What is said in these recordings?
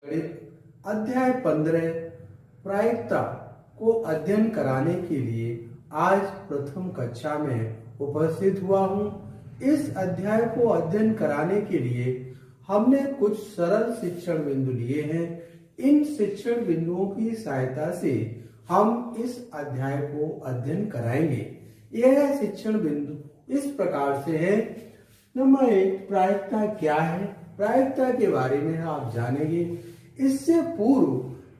गणित अध्याय 15 प्रायिकता को अध्ययन कराने के लिए आज प्रथम कक्षा में उपस्थित हुआ हूँ। इस अध्याय को अध्ययन कराने के लिए हमने कुछ सरल शिक्षण बिंदु लिए हैं। इन शिक्षण बिंदुओं की सहायता से हम इस अध्याय को अध्ययन कराएंगे। यह शिक्षण बिंदु इस प्रकार से है। नंबर 1, प्रायिकता क्या है? प्रायिकता के बारे में आप जानेंगे। इससे पूर्व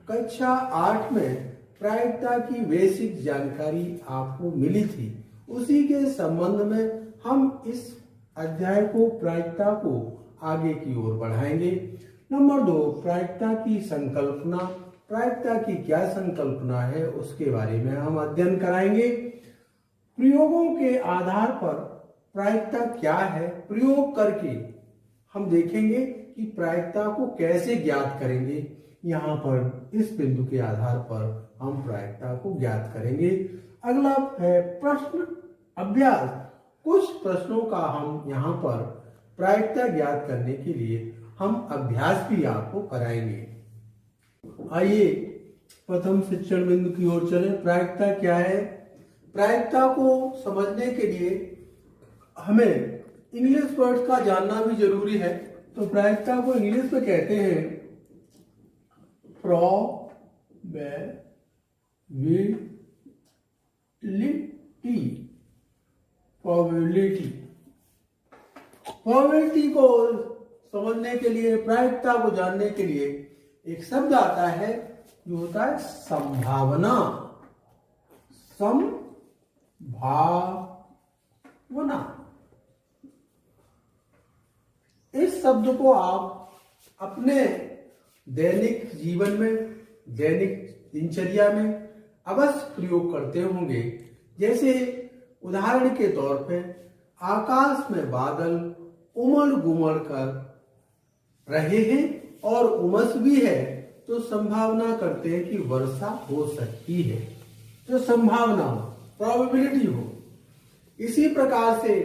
कक्षा 8 में प्रायिकता की बेसिक जानकारी आपको मिली थी। उसी के संबंध में हम इस अध्याय को प्रायिकता को आगे की ओर बढ़ाएंगे। नंबर 2, प्रायिकता की संकल्पना। प्रायिकता की क्या संकल्पना है उसके बारे में हम अध्ययन कराएंगे। प्रयोगों के आधार पर प्रायिकता क्या है, प्रयोग करके हम देखेंगे कि प्रायिकता को कैसे ज्ञात करेंगे। यहाँ पर इस बिंदु के आधार पर हम प्रायिकता को ज्ञात करेंगे। अगला है प्रश्न अभ्यास। कुछ प्रश्नों का हम यहाँ पर प्रायिकता ज्ञात करने के लिए हम अभ्यास भी आपको कराएंगे। आइए प्रथम शिक्षण बिंदु की ओर चले। प्रायिकता क्या है? प्रायिकता को समझने के लिए हमें इंग्लिश वर्ड का जानना भी जरूरी है। तो प्रायिकता को इंग्लिश में कहते हैं प्रोबेबिलिटी को समझने के लिए, प्रायिकता को जानने के लिए एक शब्द आता है जो होता है संभावना। संभावना, इस शब्द को आप अपने दैनिक जीवन में, दैनिक दिनचर्या में अवश्य प्रयोग करते होंगे। जैसे उदाहरण के तौर पे आकाश में बादल उमड़ घुमड़ कर रहे हैं और उमस भी है, तो संभावना करते हैं कि वर्षा हो सकती है। तो संभावना, प्रोबेबिलिटी हो। इसी प्रकार से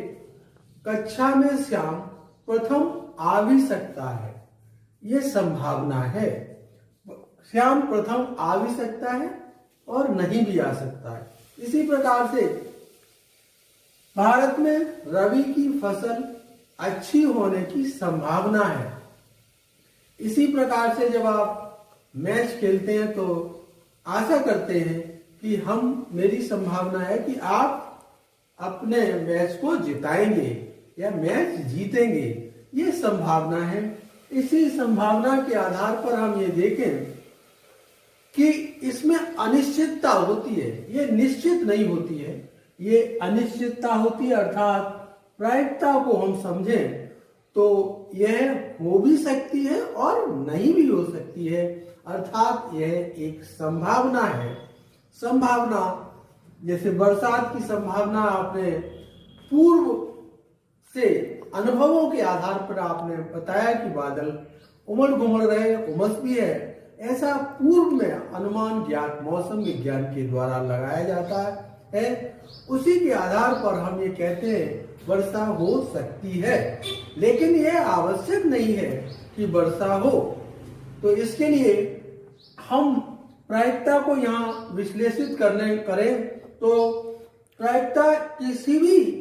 कक्षा में श्याम प्रथम आ भी सकता है, ये संभावना है। श्याम प्रथम आ भी सकता है और नहीं भी आ सकता है। इसी प्रकार से भारत में रबी की फसल अच्छी होने की संभावना है। इसी प्रकार से जब आप मैच खेलते हैं तो आशा करते हैं कि मेरी संभावना है कि आप अपने मैच को जिताएंगे या मैच जीतेंगे, ये संभावना है। इसी संभावना के आधार पर हम ये देखें कि इसमें अनिश्चितता होती है, ये निश्चित नहीं होती है, ये अनिश्चितता होती है। अर्थात प्रायिकता को हम समझें तो यह हो भी सकती है और नहीं भी हो सकती है। अर्थात यह एक संभावना है। संभावना, जैसे बरसात की संभावना आपने पूर्व से अनुभवों के आधार पर आपने बताया कि बादल उमड़ घुमड़ रहे, उमस भी है, ऐसा पूर्व में अनुमान ज्ञात मौसम विज्ञान के द्वारा लगाया जाता है। उसी के आधार पर हम ये कहते हैं वर्षा हो सकती है, लेकिन यह आवश्यक नहीं है कि वर्षा हो। तो इसके लिए हम प्रायिकता को यहाँ विश्लेषित करें तो प्रायिकता किसी भी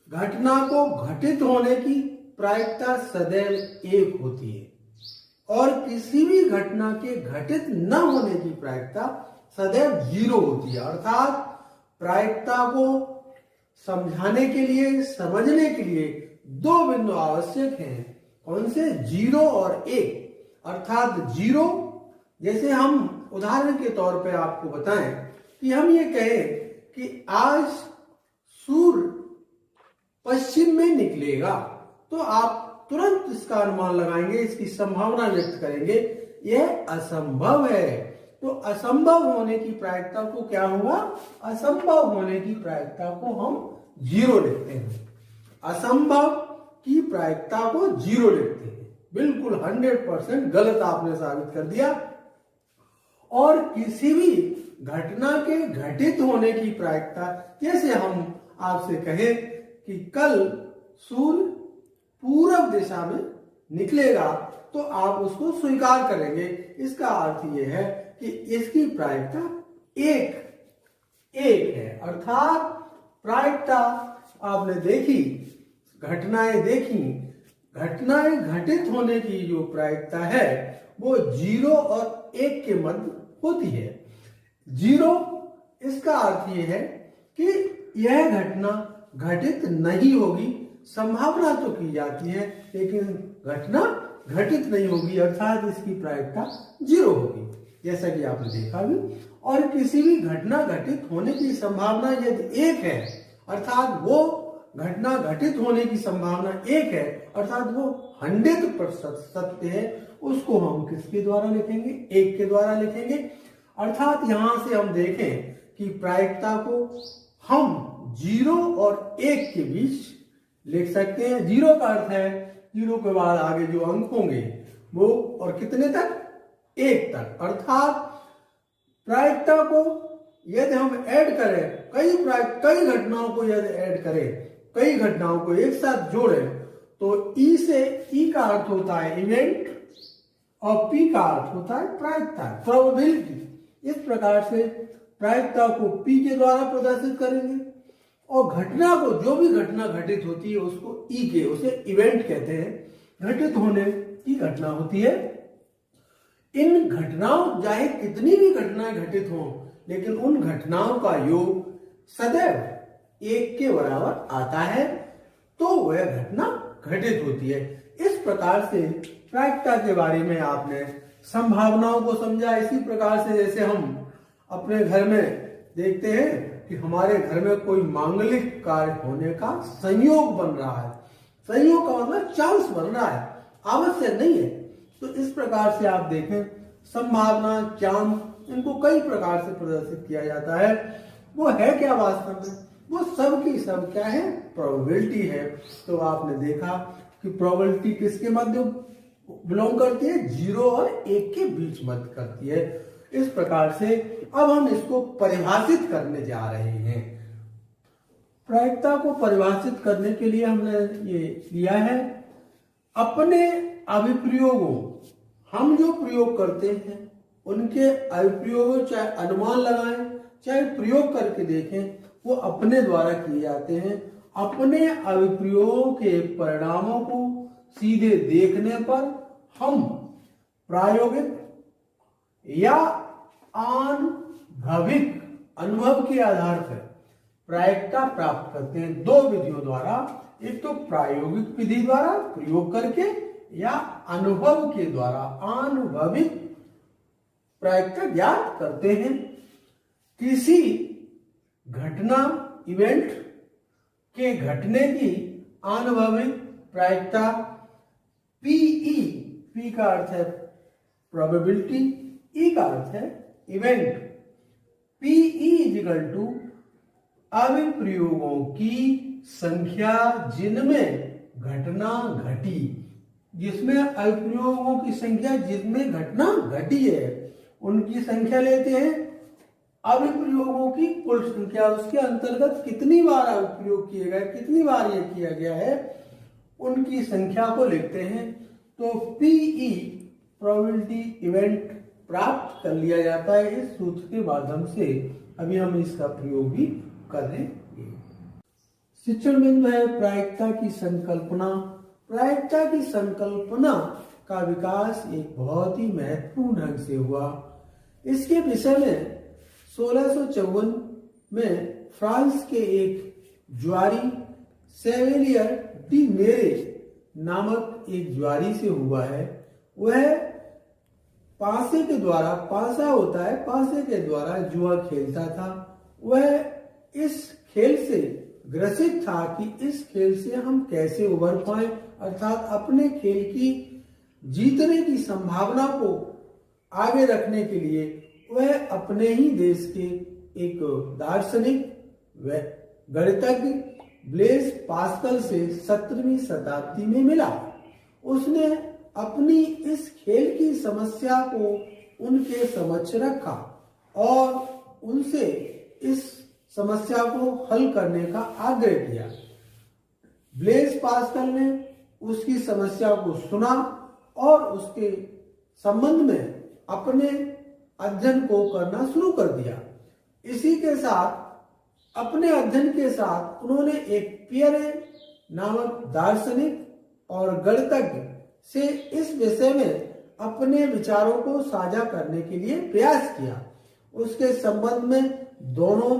घटना को घटित होने की प्रायिकता सदैव 1 होती है और किसी भी घटना के घटित न होने की प्रायिकता सदैव 0 होती है। अर्थात प्रायिकता को समझाने के लिए, समझने के लिए 2 बिंदु आवश्यक हैं। कौन से? 0 और 1। अर्थात 0, जैसे हम उदाहरण के तौर पे आपको बताएं कि हम ये कहें कि आज सूर्य पश्चिम में निकलेगा, तो आप तुरंत इसका अनुमान लगाएंगे, इसकी संभावना व्यक्त करेंगे। यह असंभव है। तो असंभव होने की प्रायिकता को क्या होगा? असंभव होने की प्रायिकता को हम 0 लिखते हैं। असंभव की प्रायिकता को 0 लिखते हैं। बिल्कुल 100% गलत आपने साबित कर दिया। और किसी भी घटना के घटित होने की प्रायिकता, जैसे हम आपसे कहें कि कल सूर्य पूरब दिशा में निकलेगा तो आप उसको स्वीकार करेंगे। इसका अर्थ यह है कि इसकी प्रायिकता एक है, अर्थात प्रायिकता आपने देखी, घटनाएं देखी, घटनाएं घटित होने की जो प्रायिकता है वो 0 और 1 के मध्य होती है। 0 इसका अर्थ यह है कि यह घटना घटित नहीं होगी, संभावना तो की जाती है लेकिन घटना घटित नहीं होगी, अर्थात इसकी प्रायिकता 0 होगी, जैसा कि आपने देखा भी। और किसी भी घटना घटित होने की संभावना यदि 1 है, अर्थात वो घटना घटित होने की संभावना 1 है, अर्थात वो 100% सत्य है, उसको हम किसके द्वारा लिखेंगे? 1 के द्वारा लिखेंगे। अर्थात यहां से हम देखें कि प्रायिकता को हम 0 और 1 के बीच लिख सकते हैं। 0 का अर्थ है 0 के बाद आगे जो अंक होंगे वो, और कितने तक? 1 तक। अर्थात प्रायिकता को यदि हम ऐड करें, कई घटनाओं को यदि ऐड करें, कई घटनाओं को एक साथ जोड़ें, तो ई से ई का अर्थ होता है इवेंट और पी का अर्थ होता है प्रायिकता, प्रोबेबिलिटी। इस प्रकार से प्रायिकता को पी के द्वारा प्रदर्शित करेंगे और घटना को, जो भी घटना घटित होती है उसको ई के, उसे इवेंट कहते हैं। घटित होने की घटना होती है। इन घटनाओं, चाहे कितनी भी घटनाएं घटित हों, लेकिन उन घटनाओं का योग सदैव 1 के बराबर आता है, तो वह घटना घटित होती है। इस प्रकार से प्रायिकता के बारे में आपने संभावनाओं को समझा। इसी प्रकार से जैसे हम अपने घर में देखते हैं कि हमारे घर में कोई मांगलिक कार्य होने का संयोग बन रहा है, संयोग का मतलब चांस बन रहा है, आवश्यक नहीं है। तो इस प्रकार से आप देखें, संभावना, चांस, इनको कई प्रकार से प्रदर्शित किया जाता है। वो है क्या वास्तव में? वो सब की सब क्या है? प्रोबेबिलिटी है। तो आपने देखा कि प्रोबेबिलिटी किसके मध्य बिलोंग करती है? 0 और 1 के बीच मध्य करती है। इस प्रकार से अब हम इसको परिभाषित करने जा रहे हैं। प्रायिकता को परिभाषित करने के लिए हमने ये लिया है, अपने अभिप्रयोगों, हम जो प्रयोग करते हैं उनके अभिप्रयोगों, चाहे अनुमान लगाएं चाहे प्रयोग करके देखें, वो अपने द्वारा किए जाते हैं। अपने अभिप्रयोगों के परिणामों को सीधे देखने पर हम प्रायोगिक या आनुभविक अनुभव के आधार पर प्रायिकता प्राप्त करते हैं 2 विधियों द्वारा। एक तो प्रायोगिक विधि द्वारा प्रयोग करके, या अनुभव के द्वारा आनुभविक प्रायिकता ज्ञात करते हैं। किसी घटना, इवेंट के घटने की आनुभविक प्रायिकता पीई, पी का अर्थ है प्रोबेबिलिटी, ई का अर्थ है इवेंट। पीई इक्वल टू अभिप्रयोगों की संख्या जिनमें घटना घटी, जिसमें अभिप्रयोगों की संख्या जिसमें घटना घटी है उनकी संख्या लेते हैं। अभिप्रयोगों की कुल संख्या, उसके अंतर्गत कितनी बार अभिप्रयोग किए गए, कितनी बार ये किया गया है, उनकी संख्या को लिखते हैं। तो पीई प्रोबेबिलिटी इवेंट प्राप्त कर लिया जाता है इस सूत्र के माध्यम से। अभी हम इसका प्रयोग भी करेंगे। शिक्षण बिंदु है प्रायिकता की संकल्पना। प्रायिकता की संकल्पना का विकास एक बहुत ही महत्वपूर्ण ढंग से हुआ। इसके विषय में 1654 में फ्रांस के एक ज्वारी सेवेलियर डी मेरे नामक एक ज्वारी से हुआ है। वह पासे के द्वारा, पासा होता है, पासे के द्वारा जुआ खेलता था। वह इस खेल से ग्रसित था कि इस खेल से हम कैसे उभर पाए, अर्थात अपने खेल की जीतने की संभावना को आगे रखने के लिए वह अपने ही देश के एक दार्शनिक व गणितज्ञ ब्लेज पास्कल से 17वीं शताब्दी में मिला। उसने अपनी इस खेल की समस्या को उनके समक्ष रखा और उनसे इस समस्या को हल करने का आग्रह किया। ब्लेज पास्कल ने उसकी समस्या को सुना और उसके संबंध में अपने अध्ययन को करना शुरू कर दिया। इसी के साथ अपने अध्ययन के साथ उन्होंने एक पियरे नामक दार्शनिक और गणितज्ञ से इस विषय में अपने विचारों को साझा करने के लिए प्रयास किया। उसके संबंध में दोनों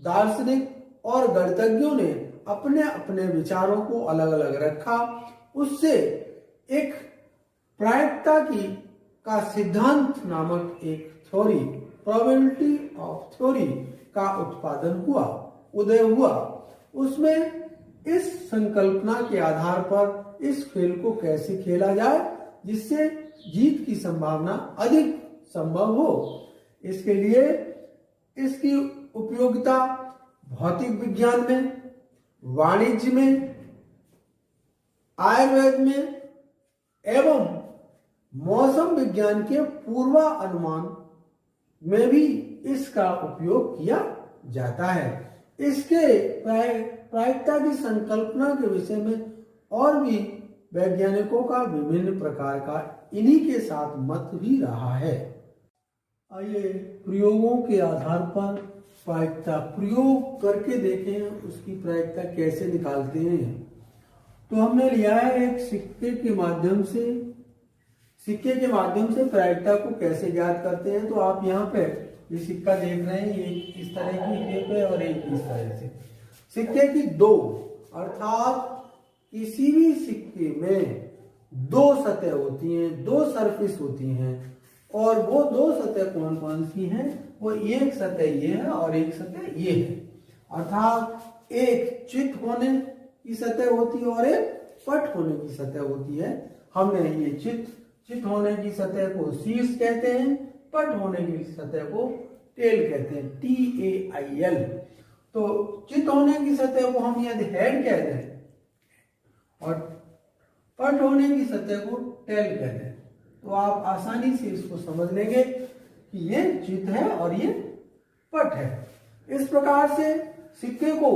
दार्शनिक और गणितज्ञों ने अपने अपने विचारों को अलग अलग रखा। उससे एक प्रायिकता की का सिद्धांत नामक एक थ्योरी, प्रोबेबिलिटी ऑफ थ्योरी का उत्पादन हुआ, उदय हुआ। उसमें इस संकल्पना के आधार पर इस खेल को कैसे खेला जाए जिससे जीत की संभावना अधिक संभव हो। इसके लिए इसकी उपयोगिता भौतिक विज्ञान में, वाणिज्य में, आयुर्वेद में एवं मौसम विज्ञान के पूर्वानुमान में भी इसका उपयोग किया जाता है। इसके प्रायिकता की संकल्पना के विषय में और भी वैज्ञानिकों का विभिन्न प्रकार का इन्हीं के साथ मत भी रहा है। आइए प्रयोगों के आधार पर प्रायिकता प्रयोग करके देखें, उसकी प्रायिकता कैसे निकालते हैं। तो हमने लिया है एक सिक्के के माध्यम से प्रायिकता को कैसे ज्ञात करते हैं। तो आप यहाँ पे ये सिक्का देख रहे हैं, ये इस तरह की टेप है और एक इस तरह से। सिक्के की दो, अर्थात किसी भी सिक्के में दो सतह होती हैं, दो सरफेस होती हैं, और वो दो सतह कौन कौन सी हैं? वो एक सतह ये है और एक सतह ये है। अर्थात एक चित होने की सतह होती है और एक पट होने की सतह होती है। हमने ये चित होने की सतह को शीर्ष कहते हैं, पट होने की सतह को टेल कहते हैं, TAIL। तो चित होने की सतह को हम यदि हेड कहते हैं और पट होने की सतह को टेल कहते हैं, तो आप आसानी से इसको समझ लेंगे कि ये चित है और ये पट है। इस प्रकार से सिक्के को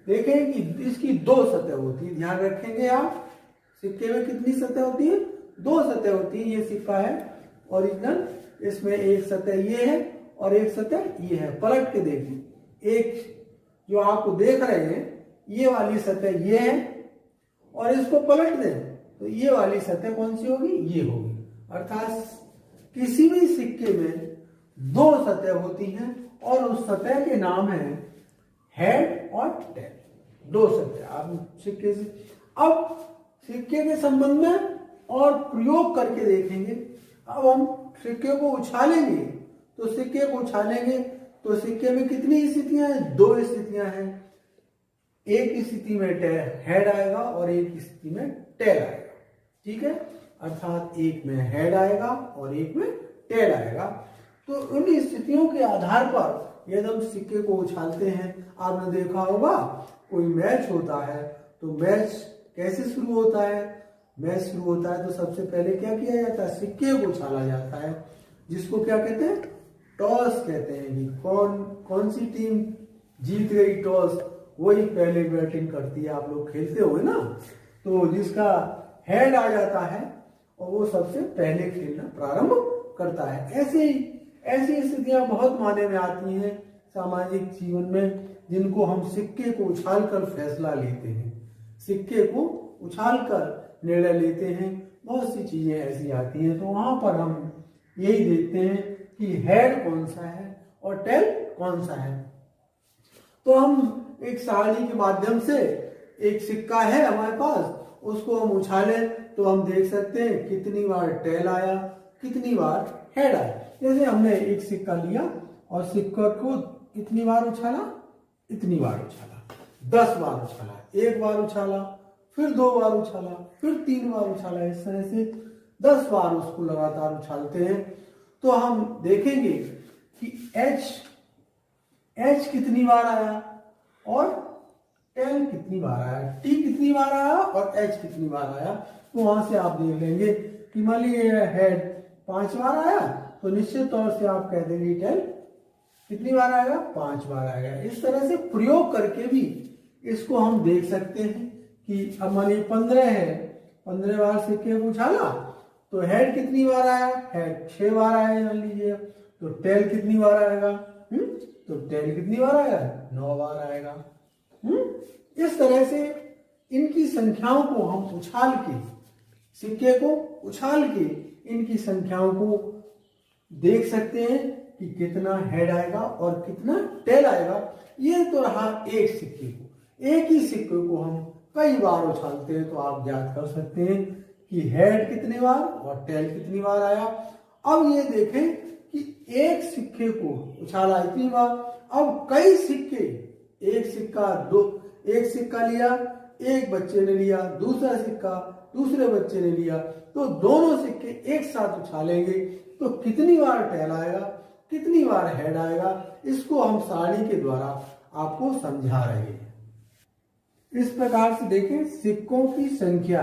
देखें कि इसकी दो सतह होती है। ध्यान रखेंगे आप, सिक्के में कितनी सतह होती है? दो सतह होती है। ये सिक्का है ओरिजिनल, इसमें एक सतह ये है और एक सतह ये है। पलट के देखिए, एक जो आपको देख रहे हैं ये वाली सतह ये है और इसको पलट दें तो ये वाली सतह कौन सी होगी? ये होगी। अर्थात किसी भी सिक्के में दो सतह होती हैं और उस सतह के नाम है हेड और टेल। दो सतह आप सिक्के से। अब सिक्के के संबंध में और प्रयोग करके देखेंगे। अब हम सिक्के को उछालेंगे तो सिक्के में कितनी स्थितियां हैं? दो स्थितियां हैं। एक स्थिति में हेड आएगा और एक स्थिति में टेल आएगा। ठीक है, अर्थात एक में हेड आएगा और एक में टेल आएगा। तो उन स्थितियों के आधार पर यदि हम सिक्के को उछालते हैं, आपने देखा होगा कोई मैच होता है तो मैच कैसे शुरू होता है? मैच शुरू होता है तो सबसे पहले क्या किया जाता है? सिक्के को उछाला जाता है, जिसको क्या कहते हैं? टॉस कहते हैं। कि कौन सी टीम जीत गई टॉस, वही पहले बैटिंग करती है। आप लोग खेलते हो ना, तो जिसका हेड आ जाता है और वो सबसे पहले खेलना प्रारंभ करता है। ऐसी स्थितियां बहुत मायने में आती हैं सामाजिक जीवन में, जिनको हम सिक्के को उछालकर फैसला लेते हैं, सिक्के को उछालकर निर्णय लेते हैं। बहुत सी चीजें ऐसी आती हैं, तो वहां पर हम यही देखते हैं कि हेड कौन सा है और टेल कौन सा है। तो हम एक सारणी के माध्यम से, एक सिक्का है हमारे पास, उसको हम उछालें तो हम देख सकते हैं कितनी बार टेल आया, कितनी बार हेड आया। जैसे हमने एक सिक्का लिया और सिक्का को कितनी बार उछाला? इतनी बार उछाला, 10 बार उछाला, एक बार उछाला, फिर 2 बार उछाला, फिर 3 बार उछाला। इस तरह से 10 बार उसको लगातार उछालते हैं तो हम देखेंगे कि एच कितनी बार आया और टेल कितनी बार आया, टी कितनी बार आया और एच कितनी बार आया। तो वहां से आप देख लेंगे कि मान लीजिए हेड 5 बार आया तो निश्चित तौर से आप कह देंगे टेल कितनी बार आएगा? 5 बार आएगा। इस तरह से प्रयोग करके भी इसको हम देख सकते हैं कि अब मानिए 15 है, 15 बार सिक्के को उछाला तो हेड कितनी बार आया, हेड 6 बार आया मान लीजिए। तो टेल कितनी बार आएगा, तो टेल कितनी बार आएगा, 9 बार आएगा। इस तरह से इनकी संख्याओं को हम उछाल के, सिक्के को उछाल के इनकी संख्याओं को देख सकते हैं कि कितना हेड आएगा और कितना टेल आएगा। ये तो रहा एक सिक्के को। एक ही सिक्के को हम कई बार उछालते हैं तो आप ज्ञात कर सकते हैं कि हेड कितने बार और टेल कितनी बार आया। अब ये देखें कि एक सिक्के को उछाला इतनी बार, अब कई सिक्के, एक सिक्का लिया, एक बच्चे ने लिया, दूसरा सिक्का दूसरे बच्चे ने लिया, तो दोनों सिक्के एक साथ उछालेंगे तो कितनी बार टेल आएगा, कितनी बार हेड आएगा, इसको हम सारणी के द्वारा आपको समझा रहे हैं। इस प्रकार से देखें सिक्कों की संख्या,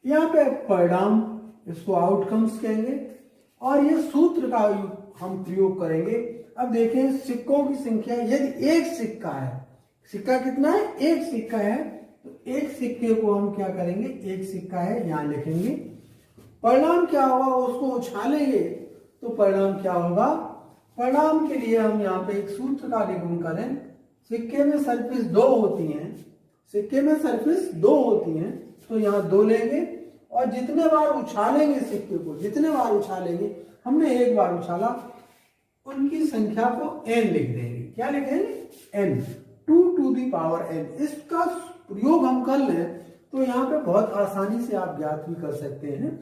यहाँ पे परिणाम, इसको आउटकम्स कहेंगे और ये सूत्र का हम प्रयोग करेंगे। अब देखें सिक्कों की संख्या, यदि एक सिक्का है, सिक्का कितना है, एक सिक्का है, तो एक सिक्के को हम क्या करेंगे, एक सिक्का है यहां लिखेंगे, परिणाम क्या होगा, उसको उछालेंगे तो परिणाम क्या होगा। परिणाम के लिए हम यहाँ पे एक सूत्र का निगम करें। सिक्के में सरफेस 2 होती हैं, सिक्के में सरफेस 2 होती हैं, तो यहाँ 2 लेंगे और जितने बार उछालेंगे सिक्के को, जितने बार उछालेंगे, हमने एक बार उछाला, उनकी संख्या को n लिख देंगे। क्या लिखेंगे, n, 2 to the power n। इसका प्रयोग हम कर लें तो यहाँ पे बहुत आसानी से आप ज्ञात भी कर सकते हैं।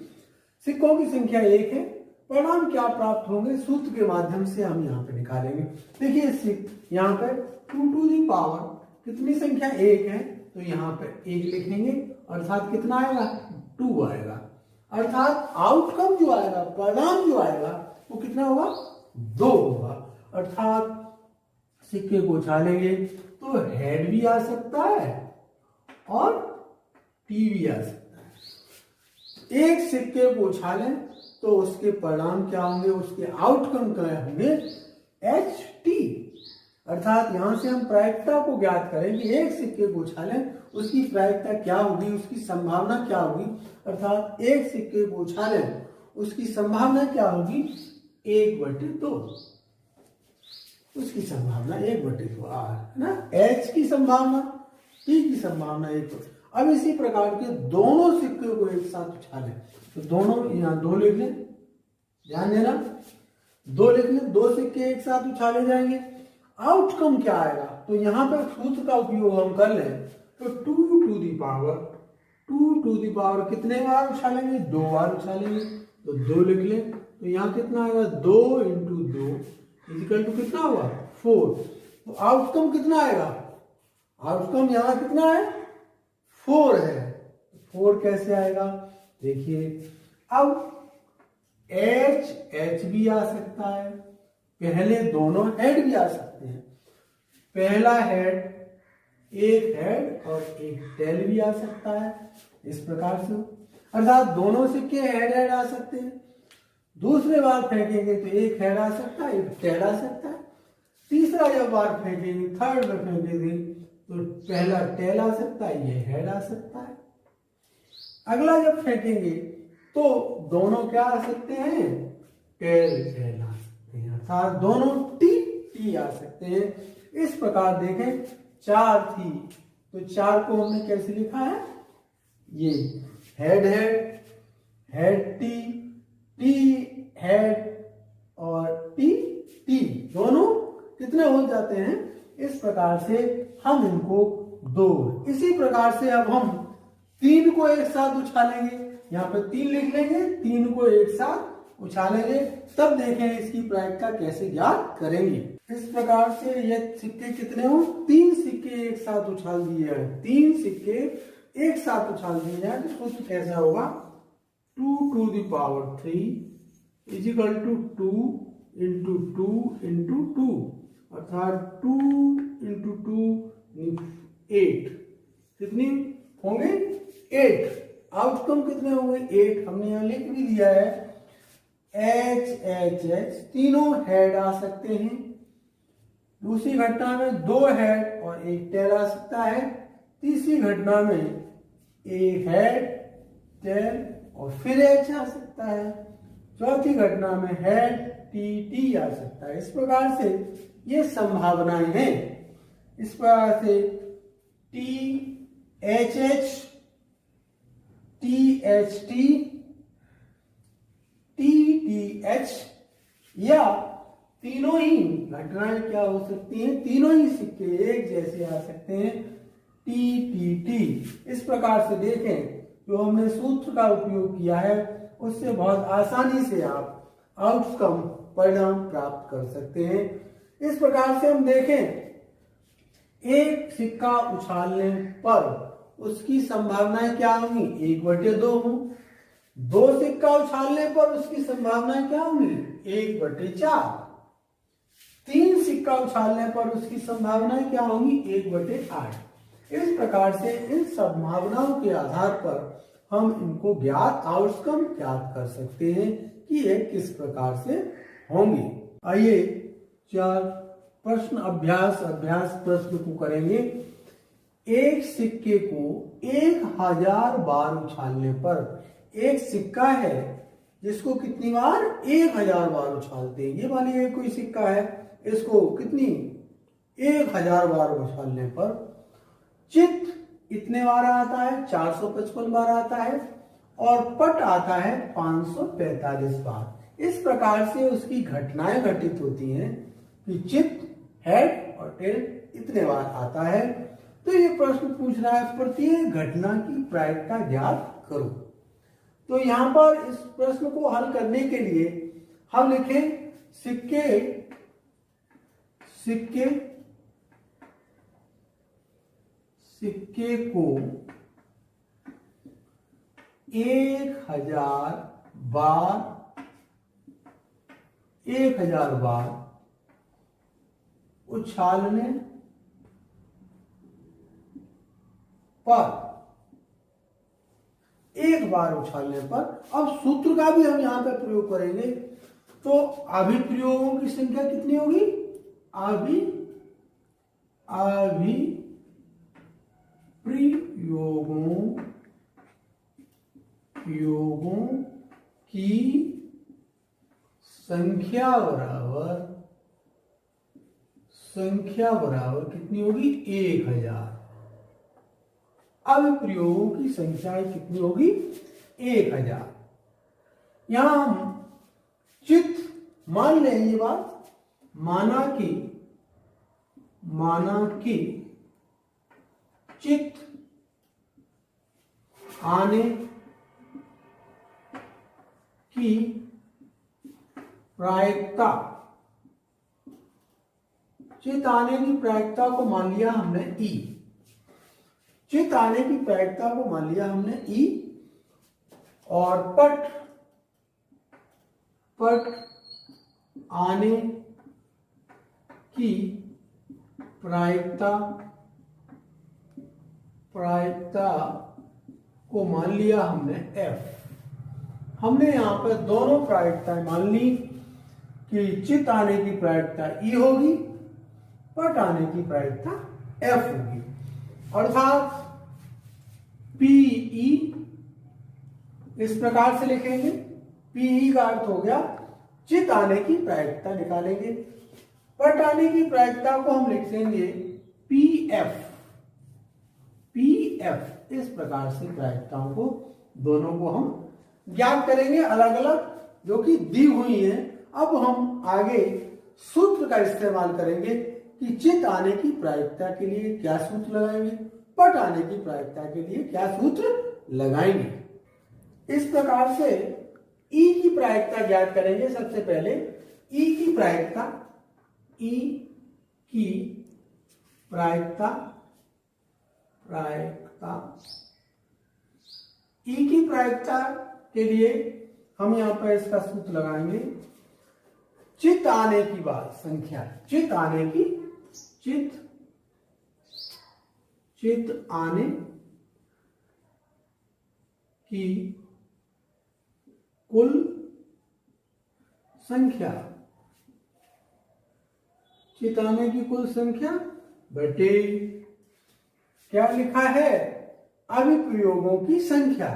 सिक्कों की संख्या 1 है, परिणाम क्या प्राप्त होंगे, सूत्र के माध्यम से हम यहाँ पे निकालेंगे। देखिए यहाँ पे 2 to the power कितनी संख्या 1 है, तो यहाँ पे 1 लिखेंगे, अर्थात कितना आएगा, 2 आएगा, अर्थात आउटकम जो आएगा, परिणाम जो आएगा वो कितना होगा, 2 होगा। अर्थात सिक्के को उछालेंगे तो हेड भी आ सकता है और टी भी आ सकता है। एक सिक्के को उछालें तो उसके परिणाम क्या होंगे, उसके आउटकम क्या होंगे, एच टी। अर्थात यहां से हम प्रायिकता को ज्ञात करें कि एक सिक्के को उछालें उसकी प्रायिकता क्या होगी, उसकी संभावना क्या होगी। अर्थात एक सिक्के को उछालें उसकी संभावना क्या होगी, 1/2, उसकी संभावना 1/2 आर है ना, एच की संभावना, टी की संभावना 1। अब इसी प्रकार के दोनों सिक्के को एक साथ उछालें तो दोनों, यहाँ 2 लिख लें, ध्यान देना, 2 लिख लें, 2 सिक्के एक साथ उछाले जाएंगे, आउटकम क्या आएगा, तो यहाँ पर सूत्र का उपयोग हम कर लें तो 2 to the power कितने बार उछालेंगे, 2 बार उछालेंगे, तो 2 लिख लें, तो यहाँ कितना आएगा, 2 × 2 इक्वल टू कितना हुआ, 4। तो आउटकम कितना आएगा, आउटकम यहाँ कितना है, 4 है। 4 कैसे आएगा, देखिए अब एच भी आ सकता है, पहले दोनों हेड भी आ सकते हैं, पहला हेड, एक हेड और एक टेल भी आ सकता है, इस प्रकार से। अर्थात दोनों सिक्के हेड आ सकते हैं। दूसरे बार फेंकेंगे तो एक हेड आ सकता है, एक टेल आ सकता है। तीसरा जब बार फेंकेंगे, थर्ड में फेंकेंगे तो पहला टेल आ सकता है, ये हेड आ सकता है। अगला जब फेंकेंगे तो दोनों क्या आ सकते हैं, टेल आ सकते हैं, अर्थात दोनों टी आ सकते हैं। इस प्रकार देखें 4 थी तो 4 को हमने कैसे लिखा है, ये हेड टी हेड और टी दोनों कितने हो जाते हैं। इस प्रकार से हम इनको 2, इसी प्रकार से अब हम 3 को एक साथ उछालेंगे, यहाँ पे 3 लिख लेंगे, 3 को एक साथ उछालेंगे, तब देखें इसकी प्रायिकता कैसे ज्ञात करेंगे। इस प्रकार से ये सिक्के कितने हो, 3 सिक्के एक साथ उछाल दिए हैं, 3 सिक्के एक साथ उछाल दिए जाए तो सूत्र कैसा होगा, 2 to the power 3 is equal to 2 × 2 अर्थात 2 × 2 8 कितनी होंगे, 8। आउटकम कितने होंगे, 8। हमने यहाँ लिख भी दिया है, एच तीनों हेड आ सकते हैं। दूसरी घटना में 2 हेड और एक टेल आ सकता है। तीसरी घटना में ए हेड टेल और फिर एच आ सकता है। चौथी घटना में हेड टी टी आ सकता है। इस प्रकार से ये संभावनाएं हैं। इस प्रकार से T H H, T H T, T T H, या तीनों ही घटनाएं क्या हो सकती हैं, तीनों ही सिक्के एक जैसे आ सकते हैं, टी टी टी। इस प्रकार से देखें, जो हमने सूत्र का उपयोग किया है उससे बहुत आसानी से आप आउटकम परिणाम प्राप्त कर सकते हैं। इस प्रकार से हम देखें, एक सिक्का उछालने पर उसकी संभावनाएं क्या होंगी, 1/2 हों। 2 सिक्का उछालने पर उसकी संभावनाएं क्या होंगी, 1/4। 3 सिक्का उछालने पर उसकी संभावनाएं क्या होंगी, 1/8। इस प्रकार से इन संभावनाओं के आधार पर हम इनको ज्ञात आउटकम ज्ञात कर सकते हैं कि ये किस प्रकार से होंगे। आइए 4 प्रश्न अभ्यास प्रश्न को करेंगे। एक सिक्के को 1000 बार उछालने पर, एक सिक्का है जिसको कितनी बार, 1000 बार उछालते हैं। ये मानिए कोई सिक्का है, इसको कितनी 1000 बार उछालने पर चित इतने बार आता है, 455 बार आता है, और पट आता है 545 बार। इस प्रकार से उसकी घटनाएं घटित होती हैं कि चित, हेड और टेल इतने बार आता है। तो ये प्रश्न पूछ रहा है प्रत्येक घटना की प्रायिकता ज्ञात करो। तो यहां पर इस प्रश्न को हल करने के लिए हम लिखें सिक्के को 1000 बार उछालने पर, एक बार उछालने पर। अब सूत्र का भी हम यहां पर प्रयोग करेंगे। तो अभिप्रयोगों की संख्या कितनी होगी, अभिप्रयोगों की संख्या बराबर कितनी होगी, 1000। अभिप्रयोगों की संख्या कितनी होगी, 1000। यहां हम चित मान लें, ये बात माना कि चित आने की प्रायिकता, चित आने की प्रायिकता को मान लिया हमने ई। चित आने की प्रायिकता को मान लिया हमने ई, और पट आने की प्रायिकता को मान लिया हमने एफ। हमने यहां पर दोनों प्रायिकताएं मान ली कि चित आने की प्रायिकता ई होगी, पट आने की प्रायिकता एफ होगी। अर्थात पीई इस प्रकार से लिखेंगे। पीई का अर्थ हो गया चित आने की प्रायिकता निकालेंगे, पट आने की प्रायिकता को हम लिख देंगे पीएफ। इस प्रकार से प्रायिकताओं को दोनों को हम ज्ञात करेंगे अलग अलग, जो कि दी हुई है। अब हम आगे सूत्र का इस्तेमाल करेंगे कि चित आने की प्रायिकता के लिए क्या सूत्र लगाएंगे, पट आने की प्रायिकता के लिए क्या सूत्र लगाएंगे। इस प्रकार से ई की प्रायिकता ज्ञात करेंगे। सबसे पहले ई की प्रायिकता के लिए हम यहां पर इसका सूत्र लगाएंगे। चित आने की बात संख्या, चित आने की कुल संख्या, चित आने की कुल संख्या बटे क्या लिखा है, अभिप्रयोगों की संख्या।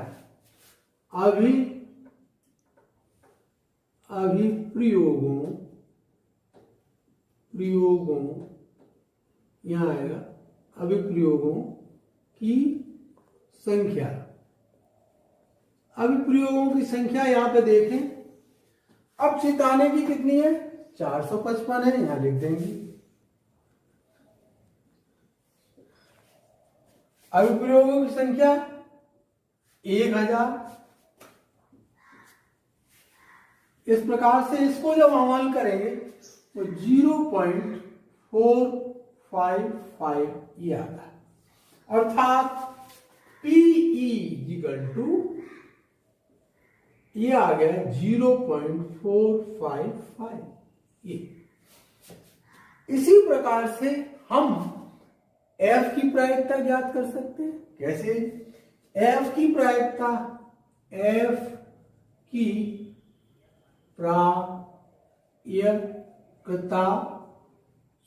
प्रयोगों यहां आएगा अभिप्रयोगों की संख्या। अभिप्रयोगों की संख्या यहां पे देखें, अब चिताने की कितनी है, 455 है, यहां लिख देंगे। अभिप्रयोगों की संख्या 1000। इस प्रकार से इसको जब हम हल करेंगे तो 0.455 ये आता है, अर्थात PE इक्वल टू ये आ गया 0.455 ये। इसी प्रकार से हम F की प्रायिकता ज्ञात कर सकते हैं। कैसे? F की प्रायिकता, F की प्रायिकता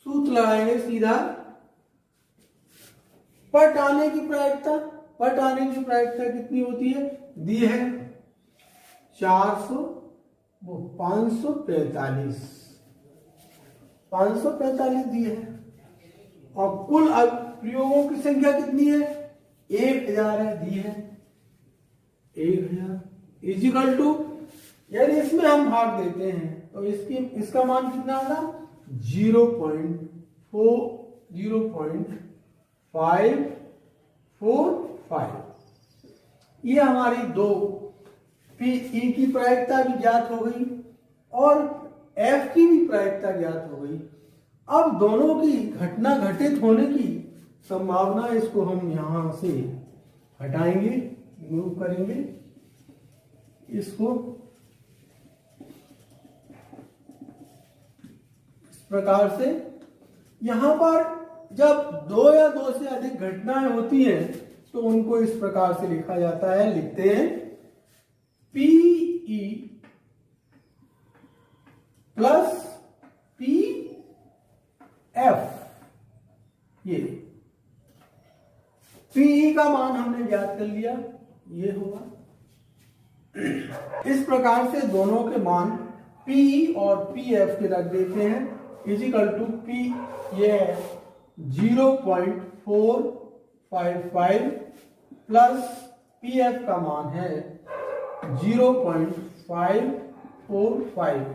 सूत्र लगाएंगे सीधा, पट आने की प्रायिकता। पट आने की प्रायिकता कितनी होती है, दी है 400, वो 545 दी है। और कुल प्रयोगों की संख्या कितनी है, 1000 है, दी है 1000 इजिकल टू, यदि इसमें हम भाग देते हैं तो इसका मान कितना आता, 0.545। ये हमारी दो PE की प्रायिकता भी ज्ञात हो गई और F की भी प्रायिकता ज्ञात हो गई। अब दोनों की घटना घटित होने की संभावना, इसको हम यहां से हटाएंगे, मूव करेंगे इसको इस प्रकार से। यहां पर जब दो या दो से अधिक घटनाएं होती हैं तो उनको इस प्रकार से लिखा जाता है, लिखते हैं PE प्लस PF। ये PE का मान हमने ज्ञात कर लिया, ये होगा। इस प्रकार से दोनों के मान PE और PF के रख देते हैं, इजिकल टू P, ये 0.455 प्लस PF का मान है 0.545।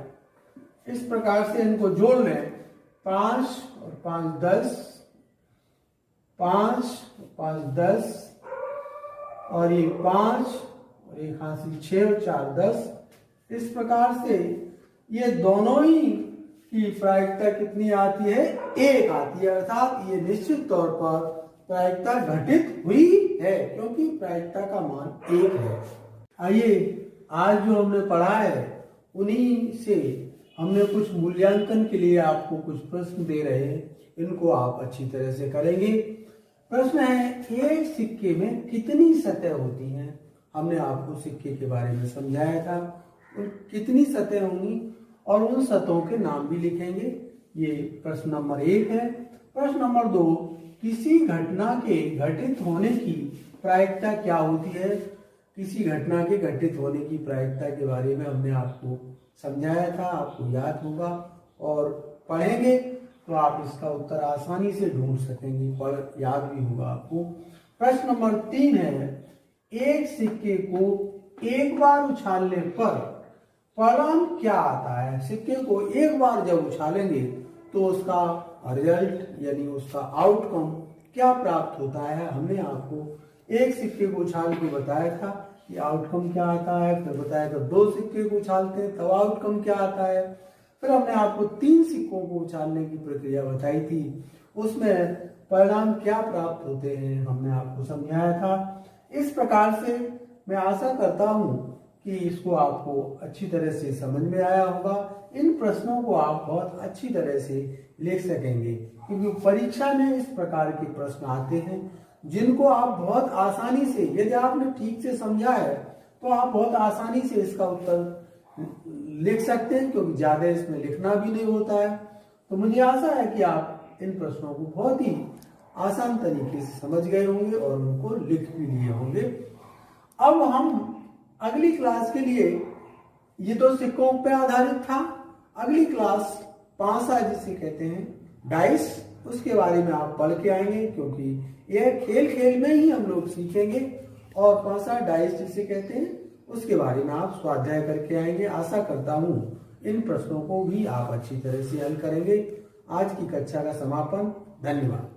इस प्रकार से इनको जोड़ लें, 5 और 5 10, 5 और 5 10, और ये 5 और एक हासिल 6 और 4 10। इस प्रकार से ये दोनों ही की प्रायिकता कितनी आती है, 1 आती है, अर्थात ये निश्चित तौर पर प्रायिकता घटित हुई है क्योंकि प्रायिकता का मान 1 है। आइए आज जो हमने पढ़ा है उन्हीं से हमने कुछ मूल्यांकन के लिए आपको कुछ प्रश्न दे रहे हैं, इनको आप अच्छी तरह से करेंगे। प्रश्न है, एक सिक्के में कितनी सतह होती हैं? हमने आपको सिक्के के बारे में समझाया था, कितनी सतह होंगी और उन सतहों के नाम भी लिखेंगे। ये प्रश्न नंबर 1 है। प्रश्न नंबर 2, किसी घटना के घटित होने की प्रायिकता क्या होती है? किसी घटना के घटित होने की प्रायिकता के बारे में हमने आपको समझाया था, आपको याद होगा, और पढ़ेंगे तो आप इसका उत्तर आसानी से ढूंढ सकेंगे, पर याद भी होगा आपको। प्रश्न नंबर 3 है, एक सिक्के को एक बार उछालने पर परिणाम क्या आता है? सिक्के को एक बार जब उछालेंगे तो उसका रिजल्ट यानी उसका आउटकम क्या प्राप्त होता है? हमने आपको एक सिक्के को उछाल के बताया था कि आउटकम क्या आता है, फिर बताया था 2 सिक्के को उछालते हैं तब आउटकम क्या आता है, फिर हमने आपको 3 सिक्कों को उछालने की प्रक्रिया बताई थी, उसमें परिणाम क्या प्राप्त होते हैं हमने आपको समझाया था। इस प्रकार से मैं आशा करता हूं कि इसको आपको अच्छी तरह से समझ में आया होगा। इन प्रश्नों को आप बहुत अच्छी तरह से लिख सकेंगे क्योंकि परीक्षा में इस प्रकार के प्रश्न आते हैं जिनको आप बहुत आसानी से, यदि आपने ठीक से समझा है तो आप बहुत आसानी से इसका उत्तर लिख सकते हैं क्योंकि ज्यादा इसमें लिखना भी नहीं होता है। तो मुझे आशा है कि आप इन प्रश्नों को बहुत ही आसान तरीके से समझ गए होंगे और उनको लिख भी लिए होंगे। अब हम अगली क्लास के लिए, ये तो सिक्कों पे आधारित था, अगली क्लास पांसा जिसे कहते हैं डाइस, उसके बारे में आप पढ़ के आएंगे, क्योंकि यह खेल खेल में ही हम लोग सीखेंगे। और पांसा डाइस जिसे कहते हैं उसके बारे में आप स्वाध्याय करके आएंगे। आशा करता हूं इन प्रश्नों को भी आप अच्छी तरह से हल करेंगे। आज की कक्षा का समापन। धन्यवाद।